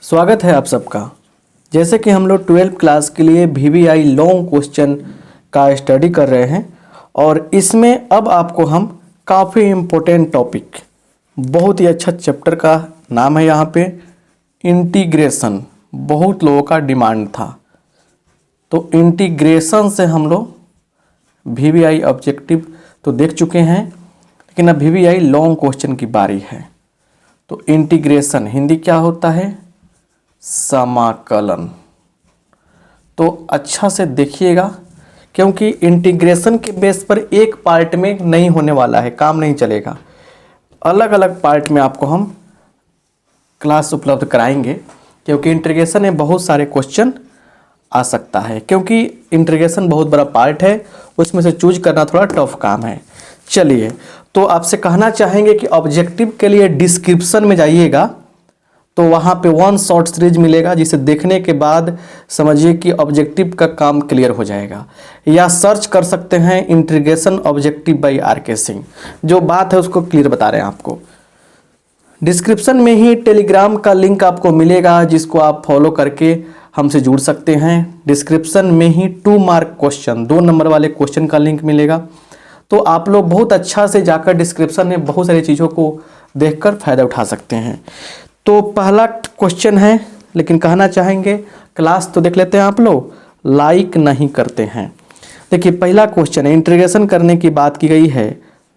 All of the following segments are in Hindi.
स्वागत है आप सबका। जैसे कि हम लोग 12th क्लास के लिए VVI लॉन्ग क्वेश्चन का स्टडी कर रहे हैं और इसमें अब आपको हम काफ़ी इम्पोर्टेंट टॉपिक, बहुत ही अच्छा चैप्टर का नाम है यहाँ पे इंटीग्रेशन। बहुत लोगों का डिमांड था, तो इंटीग्रेशन से हम लोग VVI ऑब्जेक्टिव तो देख चुके हैं, लेकिन अब VVI लॉन्ग क्वेश्चन की बारी है। तो इंटीग्रेशन हिंदी क्या होता है? समाकलन। तो अच्छा से देखिएगा, क्योंकि इंटीग्रेशन के बेस पर एक पार्ट में नहीं होने वाला है, काम नहीं चलेगा। अलग अलग पार्ट में आपको हम क्लास उपलब्ध कराएंगे, क्योंकि इंटीग्रेशन में बहुत सारे क्वेश्चन आ सकता है। क्योंकि इंटीग्रेशन बहुत बड़ा पार्ट है, उसमें से चूज करना थोड़ा टफ काम है। चलिए, तो आपसे कहना चाहेंगे कि ऑब्जेक्टिव के लिए डिस्क्रिप्शन में जाइएगा, तो वहाँ पे वन शॉर्ट सीरीज मिलेगा, जिसे देखने के बाद समझिए कि ऑब्जेक्टिव का काम क्लियर हो जाएगा। या सर्च कर सकते हैं integration objective by RK Singh. जो बात है उसको क्लियर बता रहे हैं आपको। डिस्क्रिप्शन में ही टेलीग्राम का लिंक आपको मिलेगा, जिसको आप फॉलो करके हमसे जुड़ सकते हैं। डिस्क्रिप्शन में ही 2 मार्क क्वेश्चन, 2 नंबर वाले क्वेश्चन का लिंक मिलेगा। तो आप लोग बहुत अच्छा से जाकर डिस्क्रिप्शन में बहुत सारी चीज़ों को देखकर फ़ायदा उठा सकते हैं। तो पहला क्वेश्चन है, लेकिन कहना चाहेंगे क्लास तो देख लेते हैं। आप लोग लाइक नहीं करते हैं। देखिए, पहला क्वेश्चन है, इंटीग्रेशन करने की बात की गई है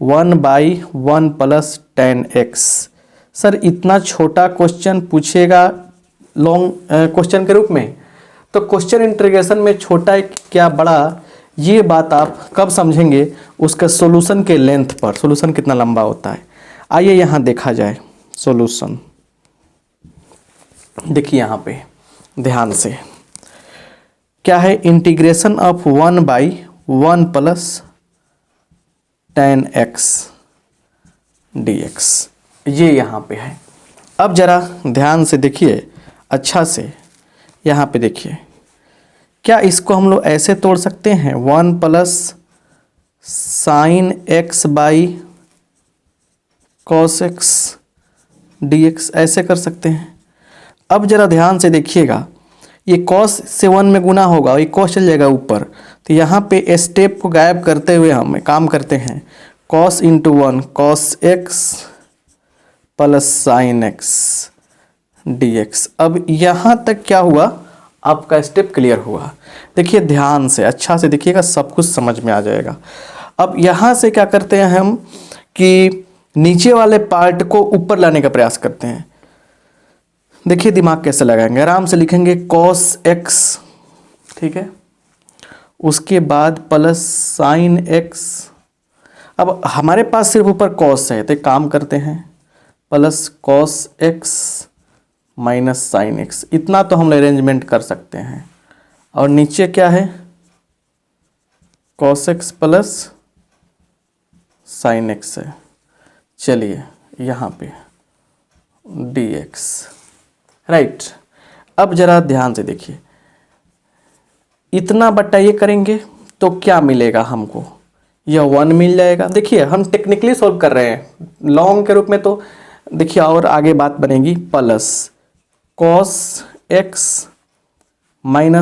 1/1 + tan x। सर, इतना छोटा क्वेश्चन पूछेगा लॉन्ग क्वेश्चन के रूप में? तो क्वेश्चन इंटीग्रेशन में छोटा है क्या बड़ा, ये बात आप कब समझेंगे? उसका सॉल्यूशन के लेंथ पर। सॉल्यूशन कितना लंबा होता है, आइए यहाँ देखा जाए सॉल्यूशन। देखिए यहाँ पे ध्यान से, क्या है? Integration of 1/1 + tan x dx, ये यहाँ पे है। अब जरा ध्यान से देखिए, अच्छा से यहाँ पे देखिए, क्या इसको हम लोग ऐसे तोड़ सकते हैं? 1 + sin x / cos x dx, ऐसे कर सकते हैं। अब जरा ध्यान से देखिएगा, ये cos से 1 में गुना होगा, ये cos चल जाएगा ऊपर। तो यहाँ पे स्टेप को गायब करते हुए हम काम करते हैं, cos × 1 cos x + sin x dx। अब यहाँ तक क्या हुआ? आपका स्टेप क्लियर हुआ। देखिए ध्यान से, अच्छा से देखिएगा, सब कुछ समझ में आ जाएगा। अब यहाँ से क्या करते हैं हम कि नीचे वाले पार्ट को ऊपर लाने का प्रयास करते हैं। देखिए दिमाग कैसे लगाएंगे, आराम से लिखेंगे cos x, ठीक है, उसके बाद प्लस sin x। अब हमारे पास सिर्फ ऊपर cos है, तो एक काम करते हैं, plus cos x - sin x। इतना तो हम अरेंजमेंट कर सकते हैं। और नीचे क्या है? cos x + sin x है। चलिए यहाँ पे dx, राइट। अब जरा ध्यान से देखिए, इतना बट्टा ये करेंगे तो क्या मिलेगा हमको? यह 1 मिल जाएगा। देखिए हम टेक्निकली सॉल्व कर रहे हैं लॉन्ग के रूप में, तो देखिए और आगे बात बनेगी, plus cos x - sin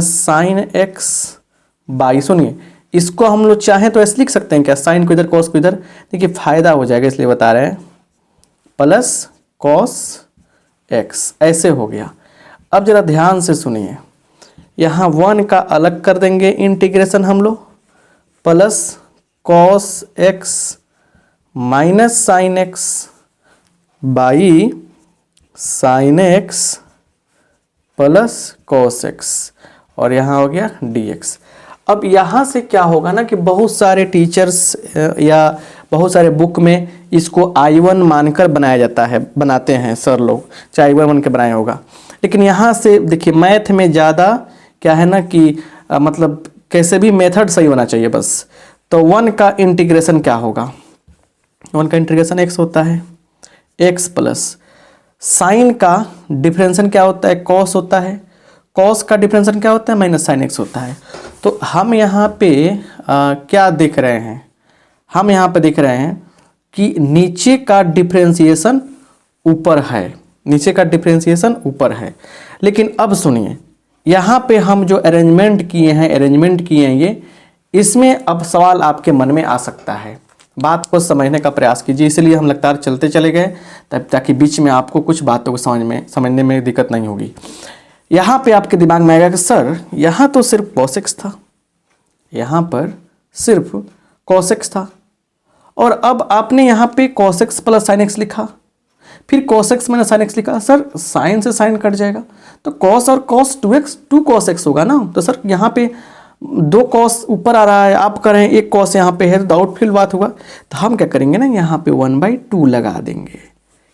x / सुनिए, इसको हम लोग चाहें तो ऐसे लिख सकते हैं क्या? साइन को इधर, cos को इधर। देखिए फायदा हो जाएगा, इसलिए बता रहे हैं, प्लस cos x, ऐसे हो गया। अब जरा ध्यान से सुनिए, यहाँ 1 का अलग कर देंगे इंटीग्रेशन हम लोग, plus cos x - sin x / sin x plus cos x, और यहाँ हो गया dx। अब यहाँ से क्या होगा ना कि बहुत सारे टीचर्स या बहुत सारे बुक में इसको I1 मानकर बनाया जाता है, बनाते हैं सर लोग, चाहे I1 मान के बनाया होगा। लेकिन यहाँ से देखिए, मैथ में ज़्यादा क्या है ना कि मतलब कैसे भी मेथड सही होना चाहिए बस। तो 1 का इंटीग्रेशन क्या होगा? 1 का इंटीग्रेशन x होता है, x प्लस साइन का डिफरेंशन क्या होता है? cos होता है। cos का डिफरेंशन क्या होता है? -sin x होता है। तो हम यहाँ पे क्या देख रहे हैं? हम यहाँ पे देख रहे हैं कि नीचे का डिफरेंशिएशन ऊपर है, नीचे का डिफरेंशिएशन ऊपर है, लेकिन अब सुनिए, यहाँ पे हम जो अरेंजमेंट किए हैं ये, इसमें अब सवाल आपके मन में आ सकता है। बात को समझने का प्रयास कीजिए, इसलिए हम लगातार चलते चले गए तब, ताकि बीच में आपको कुछ बातों को समझने में दिक्कत नहीं होगी। यहाँ पे आपके दिमाग में आएगा कि सर यहाँ तो सिर्फ cos x था, यहाँ पर सिर्फ cos x था, और अब आपने यहाँ पे cos x plus sin x लिखा, फिर cos x minus sin x लिखा। सर साइन से साइन कट जाएगा, तो cos और cos 2x 2 cos x होगा ना। तो सर यहाँ पे 2 cos ऊपर आ रहा है, आप कह रहे हैं 1 cos यहाँ पे है, तो डाउटफुल बात होगा। तो हम क्या करेंगे ना, यहाँ पे 1/2 लगा देंगे।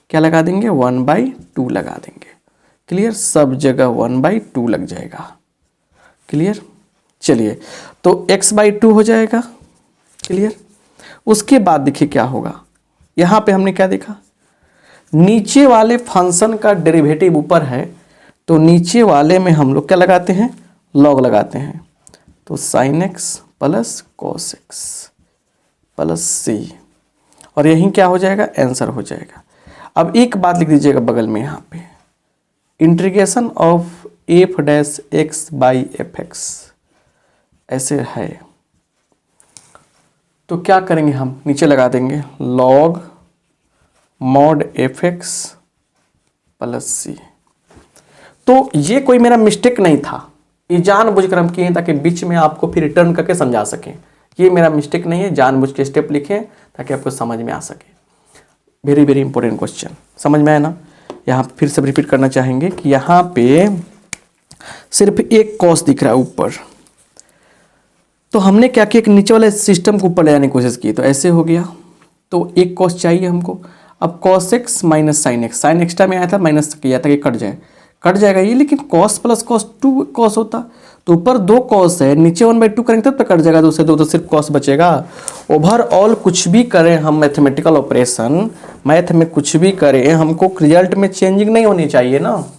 क्या लगा देंगे? 1/2 लगा देंगे। क्लियर? सब जगह 1/2 लग जाएगा। क्लियर? चलिए, तो x/2 हो जाएगा। क्लियर? उसके बाद देखिए क्या होगा, यहाँ पे हमने क्या देखा, नीचे वाले फंक्शन का डेरिवेटिव ऊपर है, तो नीचे वाले में हम लोग क्या लगाते हैं? लॉग लगाते हैं। तो sin x plus cos x plus c, और यही क्या हो जाएगा? आंसर हो जाएगा। अब एक बात लिख दीजिएगा बगल में, यहाँ पे integration of f dash x by f x ऐसे है, तो क्या करेंगे हम? नीचे लगा देंगे log mod f x plus c. तो ये कोई मेरा मिस्टेक नहीं था, ये जानबूझकर हम किए ताकि बीच में आपको फिर रिटर्न करके समझा सकें। ये मेरा मिस्टेक नहीं है, जानबूझ के स्टेप लिखे ताकि आपको समझ में आ सके। वेरी वेरी इंपॉर्टेंट क्वेश्चन, समझ में आया ना? यहाँ फिर से रिपीट करना चाहेंगे कि यहाँ पे सिर्फ एक कॉस दिख रहा है ऊपर, तो हमने क्या किया कि नीचे वाले सिस्टम को ऊपर ले जाने की कोशिश की, तो ऐसे हो गया। तो एक कॉस चाहिए हमको। अब cos x minus sine x, sine extra में आया था, माइनस किया था कि कट जाएगा ये, लेकिन cos प्लस cos 2 cos होता, तो ऊपर 2 cos है, नीचे 1/2 करेंगे तब तो कट जाएगा, दूसरे 2 तो सिर्फ cos बचेगा। ओवरऑल कुछ भी करें हम मैथमेटिकल ऑपरेशन, मैथ में कुछ भी करें, हमको रिजल्ट में चेंजिंग नहीं होनी चाहिए ना।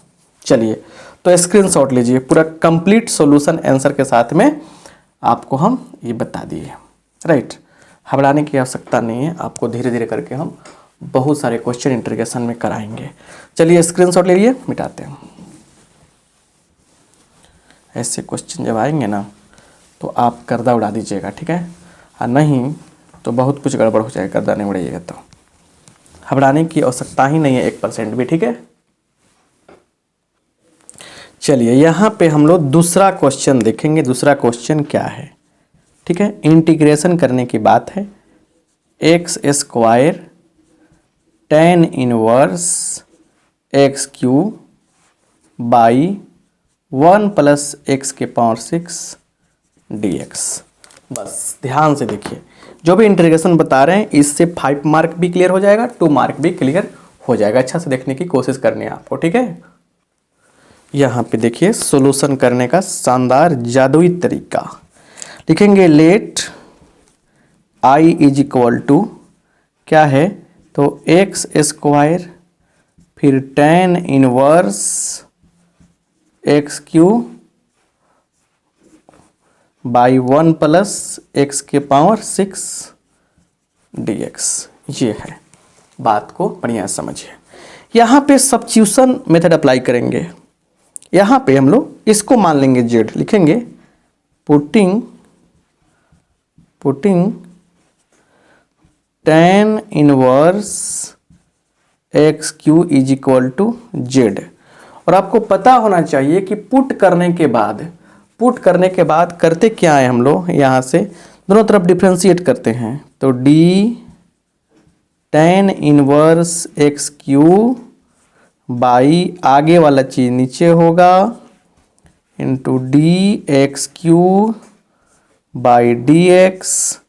चलिए, तो स्क्रीनशॉट लीजिए, पूरा कंप्लीट सॉल्यूशन आंसर के साथ में आपको हम ये बता दिए। राइट, घबराने की आवश्यकता नहीं है, आपको धीरे धीरे करके हम बहुत सारे क्वेश्चन इंटीग्रेशन में कराएंगे। चलिए स्क्रीनशॉट ले लिए, मिटाते हैं। ऐसे क्वेश्चन जब आएंगे ना तो आप गर्दा उड़ा दीजिएगा, ठीक है? और नहीं तो बहुत कुछ गड़बड़ हो जाएगा, गर्दा नहीं उड़ाइएगा। तो घबराने की आवश्यकता ही नहीं है 1% भी, ठीक है? चलिए, यहाँ पे हम लोग दूसरा क्वेश्चन देखेंगे। दूसरा क्वेश्चन क्या है? ठीक है, इंटीग्रेशन करने की बात है। X square tan inverse x cube by 1 plus x के पावर 6 dx। बस ध्यान से देखिए, जो भी इंटीग्रेशन बता रहे हैं इससे 5 मार्क भी क्लियर हो जाएगा, 2 मार्क भी क्लियर हो जाएगा। अच्छा से देखने की कोशिश करनी है आपको, ठीक है? यहाँ पे देखिए सॉल्यूशन करने का शानदार जादुई तरीका। लिखेंगे let i is equal to क्या है, तो एक्स स्क्वायर फिर tan inverse x cube by 1 plus x के पावर 6 dx। ये है, बात को बढ़िया समझिए। यहाँ पे सब्स्टिट्यूशन मेथड अप्लाई करेंगे। यहाँ पे हम लोग इसको मान लेंगे z, लिखेंगे putting tan inverse x cube is equal to z. और आपको पता होना चाहिए कि पुट करने के बाद करते क्या है हम लोग, यहाँ से दोनों तरफ डिफ्रेंशिएट करते हैं। तो d tan inverse x cube by आगे वाला चीज नीचे होगा into d x cube by d x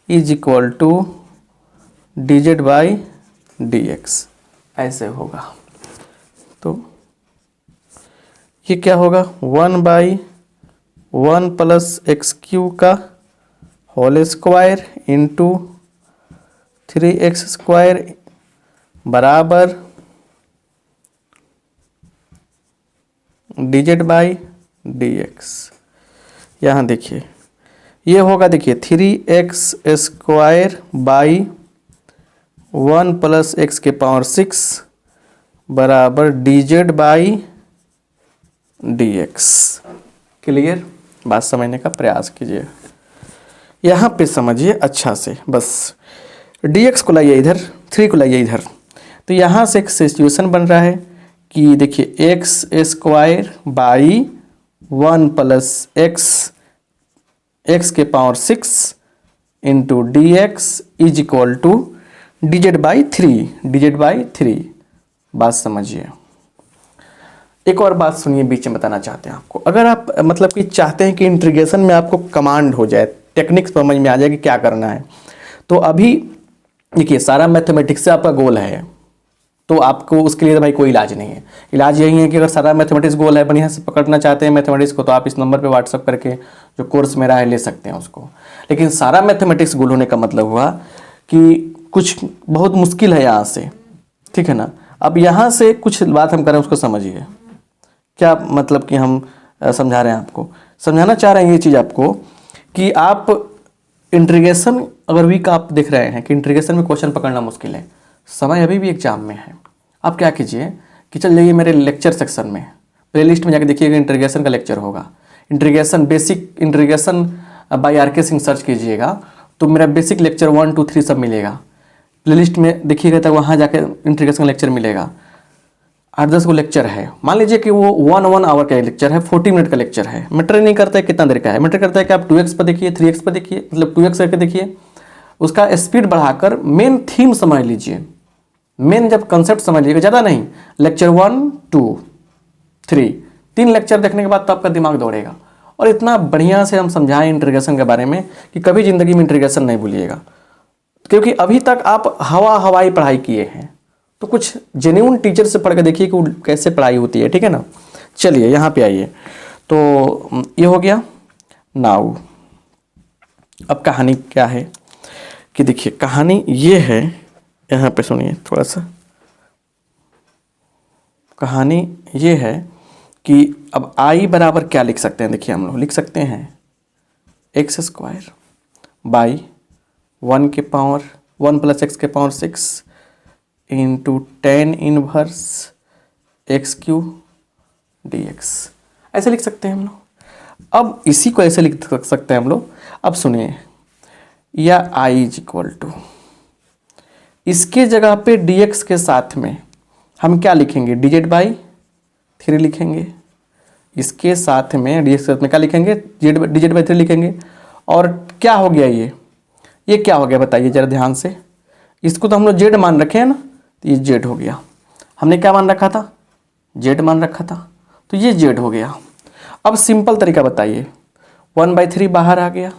is equal to dz by dx, ऐसे होगा। तो ये क्या होगा, 1/1 प्लस एक्स क्यू का whole square into 3x square बराबर dz बाई dx। यहाँ देखिए ये होगा, देखिए 3x square by 1 plus x के पावर 6 बराबर dz बाई dx। क्लियर? बात समझने का प्रयास कीजिए, यहाँ पे समझिए अच्छा से। बस dx को लाइए इधर, 3 को लाइए इधर, तो यहाँ से एक सिचुएशन बन रहा है कि देखिए x square by 1 plus x के power 6 into d x is equal to d z by 3। बात समझिए। एक और बात सुनिए, बीच में बताना चाहते हैं आपको। अगर आप मतलब कि चाहते हैं कि इंटीग्रेशन में आपको कमांड हो जाए, टेक्निक समझ में आ जाए कि क्या करना है, तो अभी देखिए सारा मैथमेटिक्स से आपका गोल है, तो आपको उसके लिए तो भाई कोई इलाज नहीं है। इलाज यही है कि अगर सारा मैथमेटिक्स गोल है, बढ़िया से पकड़ना चाहते हैं मैथमेटिक्स को, तो आप इस नंबर पे व्हाट्सअप करके जो कोर्स मेरा है ले सकते हैं उसको। लेकिन सारा मैथमेटिक्स गोल होने का मतलब हुआ कि कुछ बहुत मुश्किल है यहाँ से, ठीक है ना। अब यहाँ से कुछ बात हम करें उसको समझिए, क्या मतलब कि हम समझा रहे हैं आपको, समझाना चाह रहे हैं ये चीज़ आपको कि आप इंटीग्रेशन अगर वीक आप देख रहे हैं कि इंटीग्रेशन में क्वेश्चन पकड़ना मुश्किल है, समय अभी भी एग्जाम में है। आप क्या कीजिए कि चल जाइए मेरे लेक्चर सेक्शन में, प्लेलिस्ट में जाकर देखिएगा इंटीग्रेशन का लेक्चर होगा। Integration basic integration by R K Singh search कीजिएगा तो मेरा बेसिक लेक्चर 1 2 3 सब मिलेगा। प्लेलिस्ट में देखिएगा तो वहाँ जाकर इंटीग्रेशन का लेक्चर मिलेगा। 8-10 को लेक्चर है, मान लीजिए कि वो 1 आवर का लेक्चर है, 40 मिनट का लेक्चर है। मैटर नहीं करता है कितना देर का है, मैटर करता है कि आप 2x पर देखिए, 3x पर देखिए, मतलब 2x करके देखिए, उसका स्पीड बढ़ाकर मेन थीम समझ लीजिए। मेन जब कंसेप्ट समझ लीजिएगा, ज़्यादा नहीं, लेक्चर 1 2 3 3 लेक्चर देखने के बाद तो आपका दिमाग दौड़ेगा। और इतना बढ़िया से हम समझाएं इंटीग्रेशन के बारे में कि कभी ज़िंदगी में इंटीग्रेशन नहीं भूलिएगा, क्योंकि अभी तक आप हवाई पढ़ाई किए हैं, तो कुछ जेन्युइन टीचर से पढ़ के देखिए कि कैसे पढ़ाई होती है, ठीक है ना। चलिए यहाँ पे आइए, तो ये हो गया। नाउ अब कहानी क्या है कि देखिए कहानी ये है, यहाँ पे सुनिए थोड़ा सा। कहानी ये है कि अब आई बराबर क्या लिख सकते हैं, देखिए हम लोग लिख सकते हैं एक्स स्क्वायर बाई 1 के पावर 1 प्लस एक्स के power 6 into 10 inverse x Q D x, ऐसे लिख सकते हैं हम लोग। अब इसी को ऐसे लिख सकते हैं हम लोग। अब सुनिए, या आई इज इक्वल टू, इसके जगह पे dx के साथ में हम क्या लिखेंगे, डिजेड बाई 3 लिखेंगे। इसके साथ में dx के साथ में क्या लिखेंगे, डिजेड बाई 3 लिखेंगे। और क्या हो गया, ये क्या हो गया बताइए जरा ध्यान से। इसको तो हम लोग जेड मान रखे हैं ना, तो ये जेड हो गया। हमने क्या मान रखा था, जेड मान रखा था, तो ये जेड हो गया। अब सिंपल तरीका बताइए, 1/3 बाहर आ गया,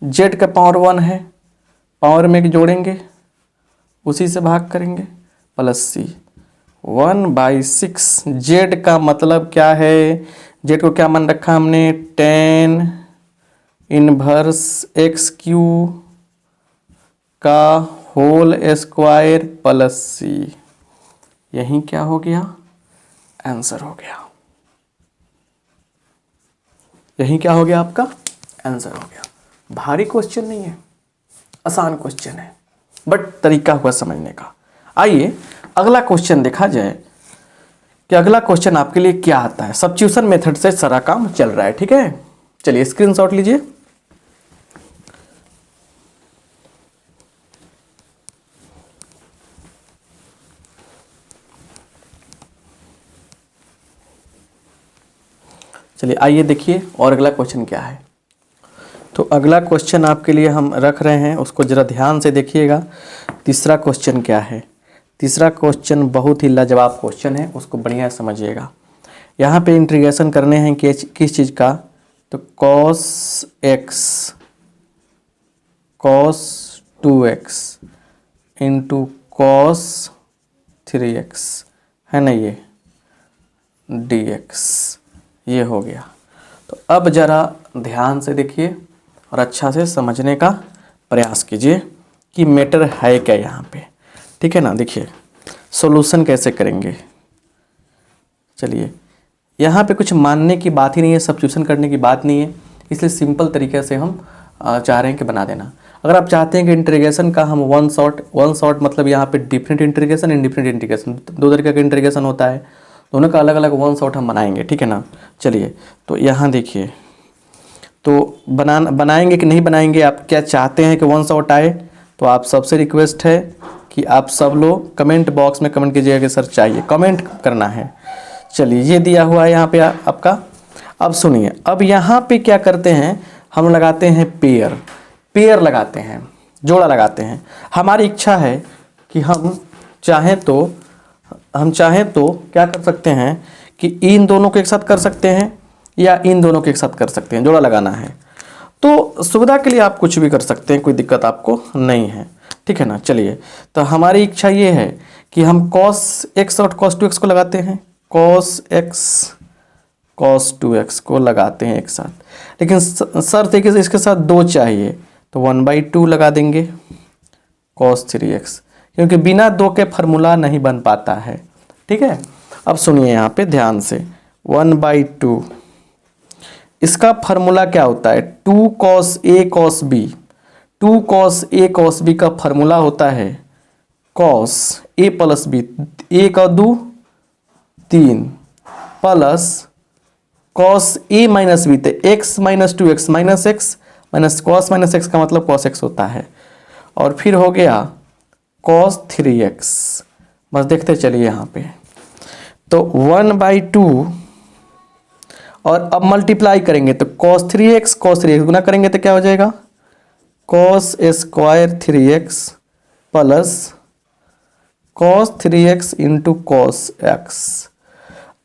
जेड का पावर 1 है, पावर में जोड़ेंगे, उसी से भाग करेंगे, प्लस सी 1/6। जेड का मतलब क्या है, जेड को क्या मान रखा हमने, 10 इनवर्स एक्स क्यू का होल स्क्वायर प्लस सी। यही क्या हो गया, आंसर हो गया। यही क्या हो गया, आपका आंसर हो गया। भारी क्वेश्चन नहीं है, आसान क्वेश्चन है, बट तरीका हुआ समझने का। आइए अगला क्वेश्चन देखा जाए कि अगला क्वेश्चन आपके लिए क्या आता है। सब्स्टिट्यूशन मेथड से सारा काम चल रहा है, ठीक है। चलिए स्क्रीनशॉट लीजिए। चलिए आइए देखिए और अगला क्वेश्चन क्या है। तो अगला क्वेश्चन आपके लिए हम रख रहे हैं, उसको ज़रा ध्यान से देखिएगा। तीसरा क्वेश्चन क्या है, तीसरा क्वेश्चन बहुत ही लाजवाब क्वेश्चन है, उसको बढ़िया समझिएगा। यहाँ पे इंटीग्रेशन करने हैं किस चीज़ का, तो cos x cos 2x into cos 3x है ना, ये dx, ये हो गया। तो अब ज़रा ध्यान से देखिए और अच्छा से समझने का प्रयास कीजिए कि मैटर है क्या यहाँ पे, ठीक है ना। देखिए सॉल्यूशन कैसे करेंगे। चलिए यहाँ पे कुछ मानने की बात ही नहीं है, सब्स्टिट्यूशन करने की बात नहीं है, इसलिए सिंपल तरीके से हम चाह रहे हैं कि बना देना। अगर आप चाहते हैं कि इंटीग्रेशन का हम वन शॉट मतलब यहाँ पे डिफरेंट इंटीग्रेशन इंडिफरेंट इंटीग्रेशन, 2 तरीके का इंटीग्रेशन होता है, दोनों का अलग अलग वन शॉट हम बनाएंगे, ठीक है ना। चलिए तो यहाँ देखिए, तो बनाएंगे कि नहीं बनाएंगे, आप क्या चाहते हैं कि वन शॉट आए, तो आप सबसे रिक्वेस्ट है कि आप सब लोग कमेंट बॉक्स में कमेंट कीजिएगा कि सर चाहिए, कमेंट करना है। चलिए ये दिया हुआ है यहाँ पे आपका। अब सुनिए, अब यहाँ पे क्या करते हैं, हम लगाते हैं पेयर लगाते हैं, जोड़ा लगाते हैं। हमारी इच्छा है कि हम चाहें तो क्या कर सकते हैं कि इन दोनों को एक साथ कर सकते हैं या इन दोनों को एक साथ कर सकते हैं, जोड़ा लगाना है। तो सुविधा के लिए आप कुछ भी कर सकते हैं, कोई दिक्कत आपको नहीं है, ठीक है ना। चलिए तो हमारी इच्छा ये है कि हम cos x और cos 2x को लगाते हैं, cos x cos 2x को लगाते हैं एक साथ, लेकिन शर्त है कि इसके साथ 2 चाहिए, तो 1/2 लगा देंगे cos 3x, क्योंकि बिना 2 के फार्मूला नहीं बन पाता है, ठीक है। अब सुनिए यहाँ पे ध्यान से, 1/2 इसका फार्मूला क्या होता है, 2 cos a cos b, 2 cos a cos b का फार्मूला होता है cos a plus b, a का 2 3 plus cos a minus b, तो x minus 2x minus x minus cos minus x का मतलब cos x होता है, और फिर हो गया cos 3x। बस देखते चलिए यहाँ पे, तो 1/2 और अब मल्टीप्लाई करेंगे तो cos 3x गुना करेंगे तो क्या हो जाएगा, cos square 3x plus cos 3x into cos x।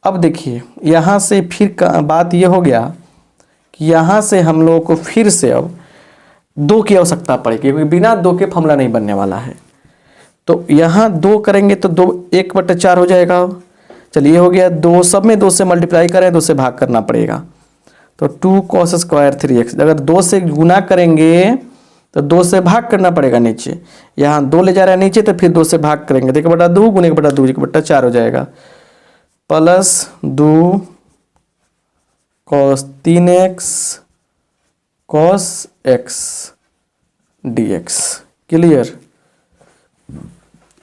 अब देखिए यहाँ से फिर बात ये हो गया कि यहाँ से हम लोगों को फिर से अब 2 की आवश्यकता पड़ेगी, क्योंकि बिना 2 के फॉर्मूला नहीं बनने वाला है। तो यहाँ 2 करेंगे तो 2 1/4 हो जाएगा। चलिए हो गया 2, सब में 2 से मल्टीप्लाई करें, 2 से भाग करना पड़ेगा, तो 2 cos स्क्वायर 3x। अगर 2 से गुना करेंगे तो 2 से भाग करना पड़ेगा नीचे, यहाँ 2 ले जा रहा है नीचे, तो फिर 2 से भाग करेंगे तो 1/2 गुने 1/2 1/4 हो जाएगा, plus 2 cos 3x cos x dx। Clear,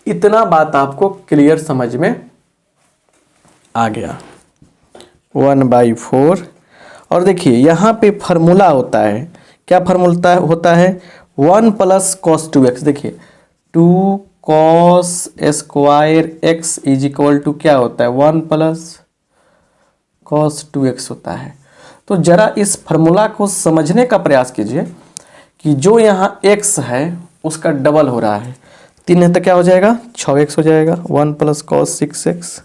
इतना बात आपको क्लियर समझ में आ गया। 1/4, और देखिए यहाँ पे फार्मूला होता है, क्या फार्मूला होता है, 1 प्लस cos 2x। देखिए 2 cos square x is equal to क्या होता है, 1 प्लस cos 2x होता है। तो जरा इस फार्मूला को समझने का प्रयास कीजिए कि जो यहाँ x है उसका डबल हो रहा है, 3 है तो क्या हो जाएगा, 6x हो जाएगा, 1 प्लस cos 6x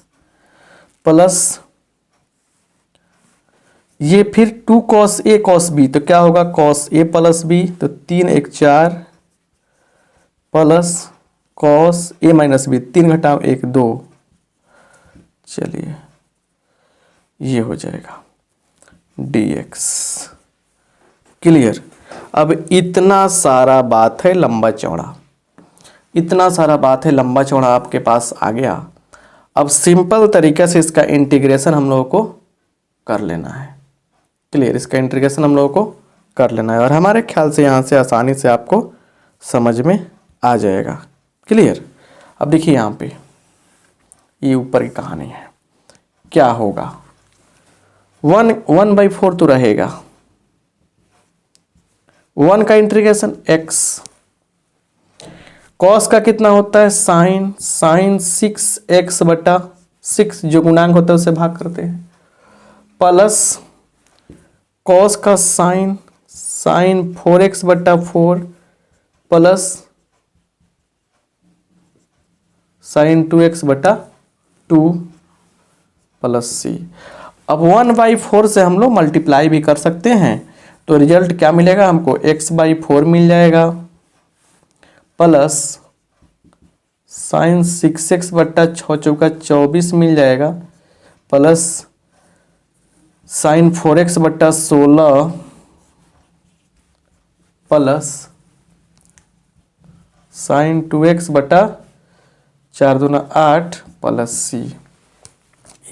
प्लस ये फिर 2 cos a cos b, तो क्या होगा, cos a प्लस b, तो 3 1 4 plus cos a minus b, 3 घटाओ 1 2। चलिए ये हो जाएगा dx। क्लियर। अब इतना सारा बात है लंबा चौड़ा, इतना सारा बात है लंबा चौड़ा आपके पास आ गया। अब सिंपल तरीके से इसका इंटीग्रेशन हम लोगों को कर लेना है। क्लियर, इसका इंटीग्रेशन हम लोगों को कर लेना है, और हमारे ख्याल से यहाँ से आसानी से आपको समझ में आ जाएगा। क्लियर। अब देखिए यहाँ पे ये ऊपर की कहानी है, क्या होगा, 1/4 तो रहेगा, 1 का इंटीग्रेशन x, cos का कितना होता है, साइन 6x/6 जो गुणांक होता है उसे भाग करते हैं, प्लस cos का sine 4x/4 plus sine 2x/2 plus c। अब 1/4 से हम लोग मल्टीप्लाई भी कर सकते हैं, तो रिजल्ट क्या मिलेगा हमको, x/4 मिल जाएगा, प्लस साइन 6x/6 चौका 24 मिल जाएगा, plus sign 4x/16 plus sign 2x/4 दूना 8 प्लस c।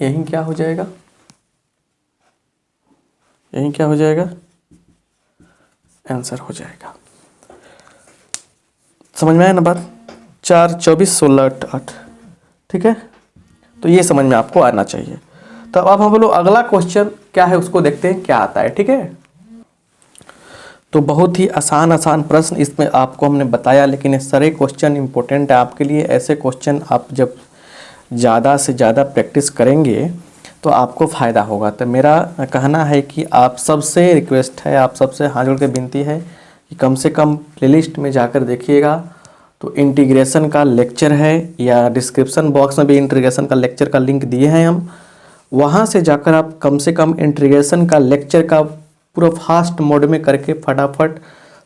यही क्या हो जाएगा, यही क्या हो जाएगा, आंसर हो जाएगा। समझ में आया ना बात, 4 24 16 8, ठीक है। तो ये समझ में आपको आना चाहिए। तो अब हम लोग अगला क्वेश्चन क्या है उसको देखते हैं क्या आता है, ठीक है। तो बहुत ही आसान प्रश्न इसमें आपको हमने बताया, लेकिन ये सारे क्वेश्चन इंपॉर्टेंट है आपके लिए। ऐसे क्वेश्चन आप जब ज़्यादा से ज़्यादा प्रैक्टिस करेंगे तो आपको फ़ायदा होगा। तो मेरा कहना है कि आप सबसे रिक्वेस्ट है, आप सबसे हाथ जोड़ के विनती है कि कम से कम प्लेलिस्ट में जाकर देखिएगा। तो इंटीग्रेशन का लेक्चर है, या डिस्क्रिप्शन बॉक्स में भी इंटीग्रेशन का लेक्चर का लिंक दिए हैं हम, वहाँ से जाकर आप कम से कम इंटीग्रेशन का लेक्चर का पूरा फास्ट मोड में करके फटाफट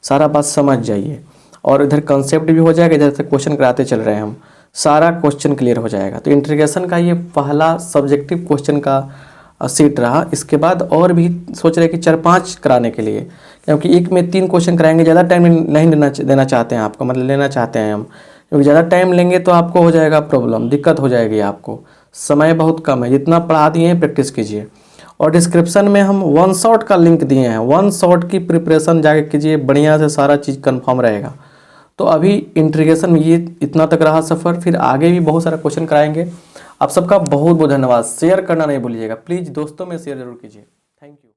सारा बात समझ जाइए। और इधर कंसेप्ट भी हो जाएगा, इधर से क्वेश्चन कराते चल रहे हैं हम, सारा क्वेश्चन क्लियर हो जाएगा। तो इंटीग्रेशन का ये पहला सब्जेक्टिव क्वेश्चन का सीट रहा। इसके बाद और भी सोच रहे कि 4-5 कराने के लिए, क्योंकि एक में 3 क्वेश्चन कराएंगे, ज़्यादा टाइम नहीं देना चाहते हैं आपको, मतलब लेना चाहते हैं हम, क्योंकि ज़्यादा टाइम लेंगे तो आपको हो जाएगा प्रॉब्लम, दिक्कत हो जाएगी आपको, समय बहुत कम है। जितना पढ़ा दिए हैं प्रैक्टिस कीजिए। और डिस्क्रिप्शन में हम 1 शॉट का लिंक दिए हैं, 1 शॉट की प्रिपरेशन जाके कीजिए, बढ़िया से सारा चीज़ कंफर्म रहेगा। तो अभी इंटीग्रेशन में ये इतना तक रहा सफ़र, फिर आगे भी बहुत सारा क्वेश्चन कराएंगे। आप सबका बहुत बहुत धन्यवाद। शेयर करना नहीं भूलिएगा प्लीज़, दोस्तों में शेयर जरूर कीजिए। Thank you.